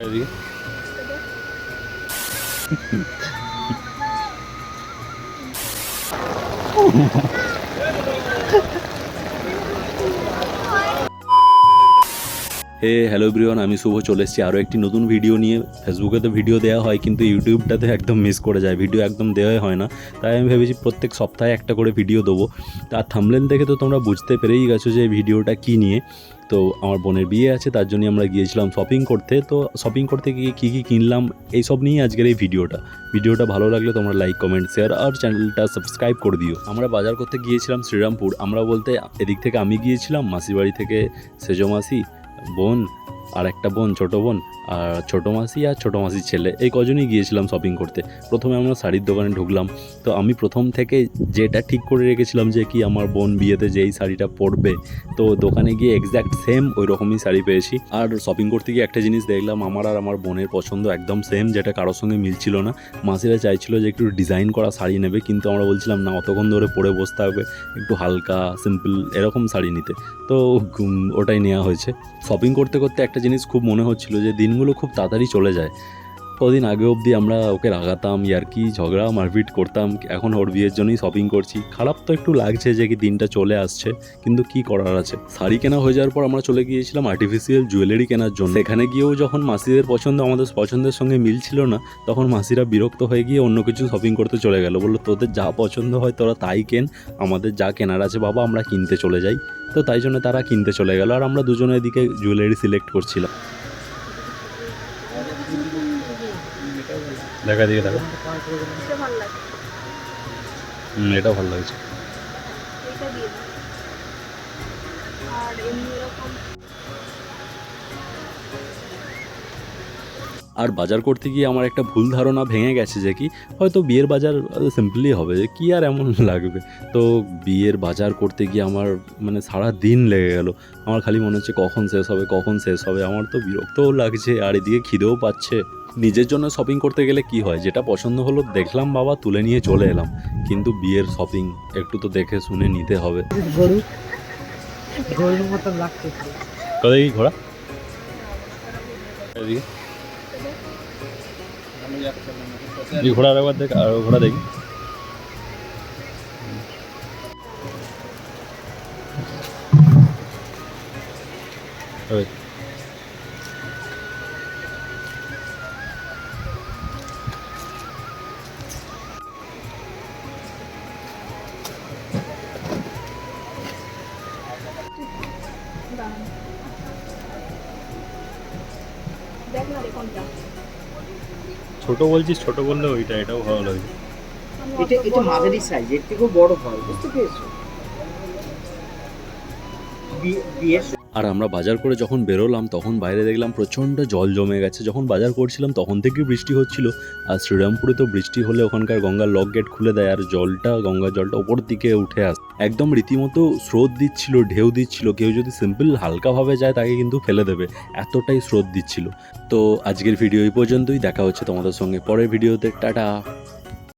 এদিকে hello everyone, আমি শুভ চলে এসেছি আরও একটি নতুন ভিডিও নিয়ে। ফেসবুকে তো ভিডিও দেওয়া হয় কিন্তু ইউটিউবটাতে একদম মিস করে যায়, ভিডিও একদম দেওয়াই হয় না। তাই আমি ভেবেছি প্রত্যেক সপ্তাহে একটা করে ভিডিও দেবো। তার থাম্বনেল দেখে তো তোমরা বুঝতে পেরেই গেছো যে ভিডিওটা কী নিয়ে। তো আমার বোনের বিয়ে আছে, তার জন্য আমরা গিয়েছিলাম শপিং করতে। তো শপিং করতে গিয়ে কী কী কিনলাম এইসব নিয়েই আজকের এই ভিডিওটা ভালো লাগলে তোমরা লাইক, কমেন্ট, শেয়ার আর চ্যানেলটা সাবস্ক্রাইব করে দিও। আমরা বাজার করতে গিয়েছিলাম শ্রীরামপুর। আমরা বলতে এদিক থেকে আমি গিয়েছিলাম, মাসির বাড়ি থেকে সেজো মাসি, বোন আর একটা বোন, ছোটো বোন, আর ছোটো মাসি আর ছোটো মাসির ছেলে, এই কজনই গিয়েছিলাম শপিং করতে। প্রথমে আমরা শাড়ির দোকানে ঢুকলাম। তো আমি প্রথম থেকে যেটা ঠিক করে রেখেছিলাম যে কি আমার বোন বিয়েতে যেই শাড়িটা পরবে, তো দোকানে গিয়ে এক্স্যাক্ট সেম ওই রকমই শাড়ি পেয়েছি। আর শপিং করতে গিয়ে একটা জিনিস দেখলাম, আমার আর আমার বোনের পছন্দ একদম সেম, যেটা কারোর সঙ্গে মিলছিল না। মাসিরা চাইছিল যে একটু ডিজাইন করা শাড়ি নেবে, কিন্তু আমরা বলছিলাম না, অতক্ষণ ধরে পরে বসতে হবে, একটু হালকা সিম্পল এরকম শাড়ি নিতে। তো ওটাই নেওয়া হয়েছে। শপিং করতে করতে একটা জিনিস খুব মনে হচ্ছিল যে দিনগুলো খুব তাড়াতাড়ি চলে যায়। কদিন আগে অবধি আমরা ওকে রাগাতাম, ইয়ার্কি ঝগড়া মারপিট করতাম, এখন ওর বিয়ের জন্যই শপিং করছি। খারাপ তো একটু লাগছে যে কি দিনটা চলে আসছে, কিন্তু কি করার আছে। শাড়ি কেনা হয়ে যাওয়ার পর আমরা চলে গিয়েছিলাম আর্টিফিশিয়াল জুয়েলারি কেনার জন্য। এখানে গিয়েও যখন মাসিদের পছন্দ আমাদের পছন্দের সঙ্গে মিলছিল না, তখন মাসিরা বিরক্ত হয়ে গিয়ে অন্য কিছু শপিং করতে চলে গেল। বললো তোদের যা পছন্দ হয় তোরা তাই কেন, আমাদের যা কেনার আছে বাবা আমরা কিনতে চলে যাই। তো তাই জন্য তারা কিনতে চলে গেল, আর আমরা দুজনের দিকে জুয়েলারি সিলেক্ট করছিলাম। দেখা দিকে দেখো, এটাও ভালো লাগছে। আর বাজার করতে গিয়ে আমার একটা ভুল ধারণা ভেঙে গেছে যে কি হয়তো বিয়ের বাজার সিম্পলি হবে, যে কী আর এমন লাগবে। তো বিয়ের বাজার করতে গিয়ে আমার মানে সারা দিন লেগে গেল। আমার খালি মনে হচ্ছে কখন শেষ হবে, কখন শেষ হবে। আমার তো বিরক্তও লাগছে আর এদিকে খিদেও পাচ্ছে। নিজের জন্য শপিং করতে গেলে কি হয়, যেটা পছন্দ হলো দেখলাম বাবা, তুলে নিয়ে চলে এলাম। কিন্তু বিয়ের শপিং একটু তো দেখে শুনে নিতে হবে। গরুর মতো লাগছে। কোথায় কি ঘোড়া, এদিকে ঘোড়ার একবার দেখ, আর ঘোড়া দেখি। ছোট বলছিস, ছোট বললে ওইটা, এটাও ভালো লাগছে। এটা মাঝারি সাইজ, এর থেকেও বড় হয়, বুঝতে পেরেছো? বিয়ের আর আমরা বাজার করে যখন বেরোলাম তখন বাইরে দেখলাম প্রচণ্ড জল জমে গেছে। যখন বাজার করছিলাম তখন থেকেই বৃষ্টি হচ্ছিল। আর শ্রীরামপুরে তো বৃষ্টি হলে ওখানকার গঙ্গার লক গেট খুলে দেয়, আর গঙ্গার জলটা ওপর দিকে উঠে আসে, একদম রীতিমতো স্রোত দিচ্ছিল, ঢেউ দিচ্ছিল। কেউ যদি সিম্পল হালকাভাবে যায় তাকে কিন্তু ফেলে দেবে, এতটাই স্রোত দিচ্ছিল। তো আজকের ভিডিও এই পর্যন্তই, দেখা হচ্ছে তোমাদের সঙ্গে পরের ভিডিওতে। টাটা।